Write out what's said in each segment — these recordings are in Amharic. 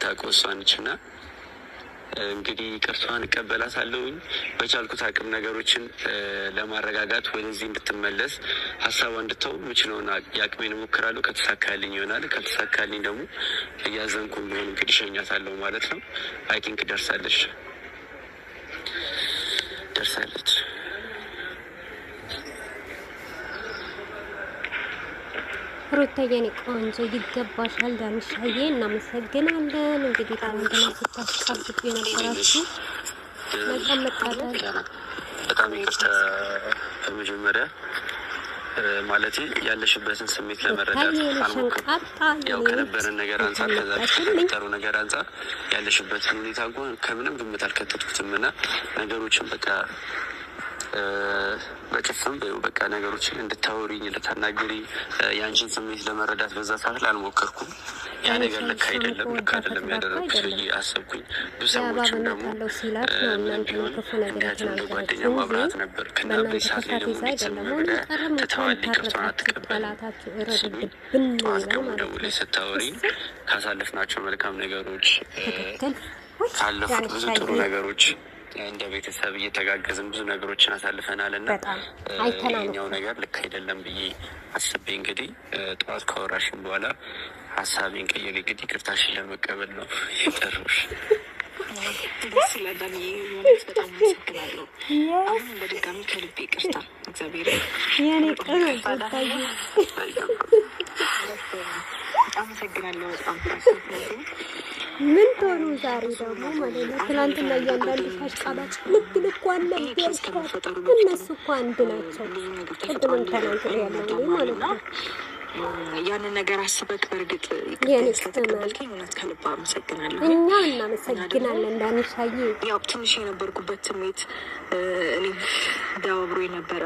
የምታውቀው እሷ ነችና እንግዲህ ቅርሷን እቀበላታለሁኝ። በቻልኩት አቅም ነገሮችን ለማረጋጋት ወደዚህ እንድትመለስ ሀሳቧ እንድተው የምችለውን የአቅሜን እሞክራለሁ። ከተሳካልኝ ይሆናል፣ ከተሳካልኝ ደግሞ እያዘንኩ ቢሆን እንግዲህ እሸኛታለሁ ማለት ነው። አይ ቲንክ ደርሳለች። ሩታዬ የኔ ቆንጆ ይገባሻል። ዳንሻዬ እናመሰግናለን። እንግዲህ ታንተና ስታስቀብጡ የነበራችሁ መልካም መጣጣል። በጣም ይቅርታ በመጀመሪያ ማለት ያለሽበትን ስሜት ለመረዳት አልሞክርም። ያው ከነበረን ነገር አንጻር ከዛ ከነበረው ነገር አንጻር ያለሽበትን ሁኔታ እንኳን ከምንም ግምት አልከተትኩትም እና ነገሮችን በቃ በጭፍም በቃ ነገሮችን እንድታወሪኝ እንድታናገሪ የአንቺን ስሜት ለመረዳት በዛ ሰዓት ላይ አልሞከርኩም። ያ ነገር ልክ አይደለም ያደረኩት ብዬ አሰብኩኝ። ብዙ ሰዎችም ደግሞ ምንም ቢሆን ምክንያቱም እንደ ጓደኛ ማብራት ነበር እና በዚህ ሰዓት ላይ ደግሞ ቤተሰብ መብሪያ ትተዋል፣ ይቅርታን አትቀበልም ሲሉኝ ጠዋት ደግሞ ደውለሽ ስታወሪኝ ካሳለፍናቸው መልካም ነገሮች ካለፉት ብዙ ጥሩ ነገሮች እንደ ቤተሰብ እየተጋገዝን ብዙ ነገሮችን አሳልፈናል እና ይሄኛው ነገር ልክ አይደለም ብዬ አስቤ እንግዲህ ጠዋት ካወራሽን በኋላ ሀሳቤን ቀየሬ እንግዲህ ይቅርታሽን ለመቀበል ነው የጠሩሽ። ደስ ይላል። ማለት በጣም አመሰግናለሁ። አሁን በድጋሚ ከልቤ ይቅርታ። እግዚአብሔር አመሰግናለሁ በጣም ምን ቶሎ ዛሬ ደግሞ ማለት ነው። ትናንትና እያንዳንዱ አሽቃባጭ ልኳን ለምደርኳት እነሱ እኮ አንድ ናቸው። ቅድም ተናግሬ ያለው ማለት ነው። ያንን ነገር አስበክ በእርግጥ ስለተቀበልከኝ እውነት ከልብ አመሰግናለሁ። እኛ እናመሰግናለን ዳንሻዬ። ያው ትንሽ የነበርኩበት ስሜት እኔ ዳብሮ የነበረ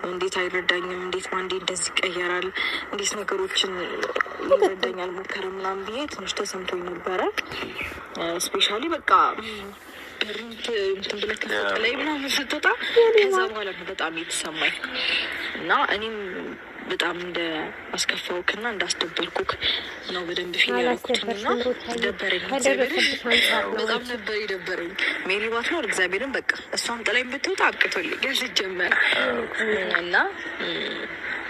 እንዴት አይረዳኝም፣ እንዴት ማንዴ እንደዚህ ይቀየራል፣ እንዴት ነገሮችን ይረዳኛል ሞከረ ምናምን ብዬ ትንሽ ተሰምቶኝ ነበረ። ስፔሻሊ በቃ እንትን ብለህ ከፎቶ ላይ ምናምን ስትወጣ ከዛ በኋላ ነው በጣም የተሰማኝ እና እኔም በጣም እንደ አስከፋውክና እንዳስደበርኩክ ነው በደንብ ፊል ያደረኩትና ደበረኝ። በጣም ነበር የደበረኝ። ሜሪ ባትኖር እግዚአብሔርን በቃ እሷም ጥላኝ ብትወጣ አብቅቶልኝ ሲጀመር እና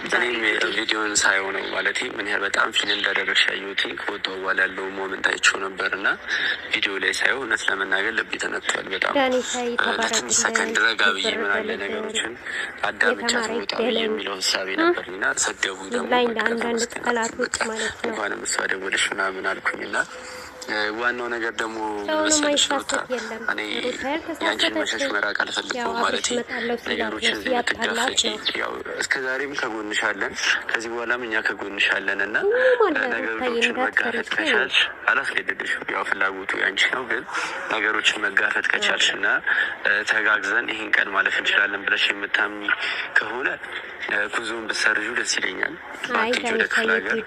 እኔም ቪዲዮን ሳየው ነው ማለት ምን ያህል በጣም ፊል እንዳደረግሽ ያየሁት ከወጣሁ በኋላ ያለው ሞመንት አይቼው ነበር እና ቪዲዮ ላይ ሳየው እውነት ለመናገር ልብ ተነክቷል። በጣም ለትንሽ ሰከንድ ረጋ ብዬ ምን አለ ነገሮችን አዳምጫት ወጣ ብዬ የሚለው ሀሳቤ ነበርና ሰደቡኝ ደግሞ እንኳንም እሷ ደወለሽ ምናምን አልኩኝና ዋናው ነገር ደግሞ መሰለሽ ሩታ እኔ ያንቺን መሸሽ መራቅ አልፈልግም ማለት ነገሮችን እዚህ የምትጋፈጪ ያው እስከ ዛሬም ከጎንሽ አለን፣ ከዚህ በኋላም እኛ ከጎንሽ አለን እና ነገሮችን መጋፈጥ ከቻልሽ አላስገድድሽም። ያው ፍላጎቱ ያንቺ ነው፣ ግን ነገሮችን መጋፈጥ ከቻልሽ እና ተጋግዘን ይህን ቀን ማለፍ እንችላለን ብለሽ የምታምኚ ከሆነ ጉዞውን ብትሰርዡ ደስ ይለኛል። ባትሄጂ ወደ ክፍለ ሀገር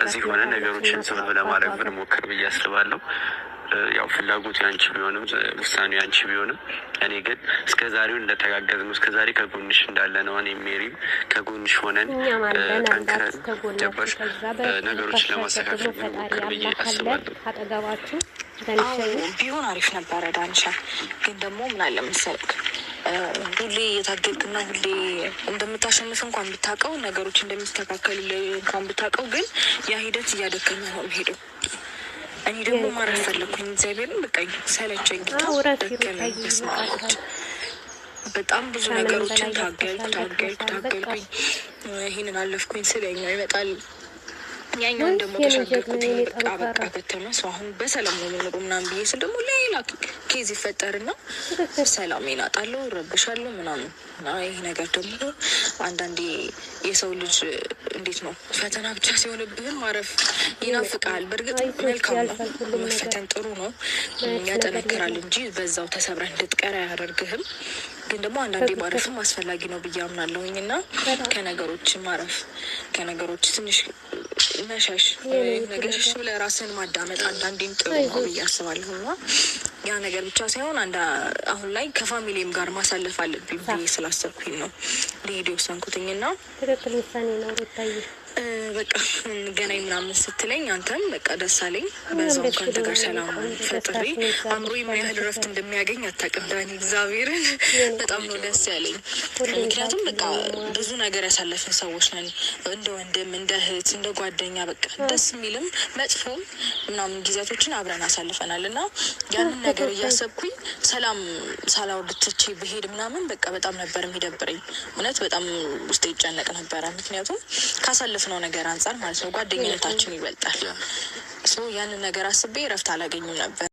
እዚህ ሆነ ነገሮችን ስብብ ለማድረግ ብንሞክር ብዬ አስባለሁ። ያው ፍላጎቱ ያንቺ ቢሆንም ውሳኔው ያንቺ ቢሆንም እኔ ግን እስከ ዛሬው እንደተጋገዝን ነው፣ እስከ ዛሬ ከጎንሽ እንዳለ ነው። እኔ ሜሪም ከጎንሽ ሆነን ጠንክረን ገባሽ ነገሮች ለማስተካከል ብንሞክር ብዬ አስባለሁ። ቢሆን አሪፍ ነበረ ዳንሻ። ግን ደግሞ ምን አለ መሰለክ ሁሌ እየታገልክና ሁሌ እንደምታሸንፍ እንኳን ብታውቀው ነገሮች እንደሚስተካከሉ እንኳን ብታውቀው ግን ያ ሂደት እያደከመ ነው ሄደው። እኔ ደግሞ ማረፍ ፈለኩኝ። እግዚአብሔርን በቃ ሰለቸኝ፣ ደከመኝ። ስማች በጣም ብዙ ነገሮችን ታገልኩኝ። ይህንን አለፍኩኝ ስለኛው ይመጣል ያኛውን ደግሞ ተሻገርኩት። በቃ ከተመ ሰው አሁን በሰላም ነው የምኖረው ምናምን ብዬ ስል ደግሞ ሌላ ኬዝ ይፈጠርና ሰላም ይናጣለሁ፣ እረብሻለሁ ምናምን እና ይህ ነገር ደግሞ አንዳንዴ የሰው ልጅ እንዴት ነው ፈተና ብቻ ሲሆንብህም ማረፍ ይናፍቃል። በእርግጥ መልካም ነው መፈተን ጥሩ ነው፣ ያጠነክራል እንጂ በዛው ተሰብረህ እንድትቀር አያደርግህም። ግን ደግሞ አንዳንዴ ማረፍም አስፈላጊ ነው ብዬ አምናለሁኝ እና ከነገሮች ማረፍ ከነገሮች ትንሽ መሸሽ ነገር እሺ ብለህ ራስህን ማዳመጥ አንዳንዴም ጥሩ ነው ብዬ አስባለሁ። እና ያ ነገር ብቻ ሳይሆን አሁን ላይ ከፋሚሊም ጋር ማሳለፍ አለብኝ ብዬ ስላሰብኩኝ ነው ሊሄድ የወሰንኩትኝ። እና ትክክል ውሳኔ ነው ሩታዬ። በቃ ገናኝ ምናምን ስትለኝ አንተም በቃ ደስ አለኝ። በዛው ከአንተ ጋር ሰላም ፈጥሬ አእምሮዬ ምን ያህል ረፍት እንደሚያገኝ አታውቅም ዳኒ። እግዚአብሔርን በጣም ነው ደስ ያለኝ። ምክንያቱም በቃ ብዙ ነገር ያሳለፍን ሰዎች ነን፣ እንደ ወንድም፣ እንደ እህት፣ እንደ ጓደኛ በቃ ደስ የሚልም መጥፎም ምናምን ጊዜያቶችን አብረን አሳልፈናል። እና ያንን ነገር እያሰብኩኝ ሰላም ሳላወርድ ትቼ ብሄድ ምናምን በቃ በጣም ነበር የሚደብረኝ። እውነት በጣም ውስጥ ይጨነቅ ነበረ። ምክንያቱም ካሳለፍነው ነገር አንጻር ማለት ነው ጓደኝነታችን ይበልጣል። ያንን ነገር አስቤ እረፍት አላገኝም ነበር።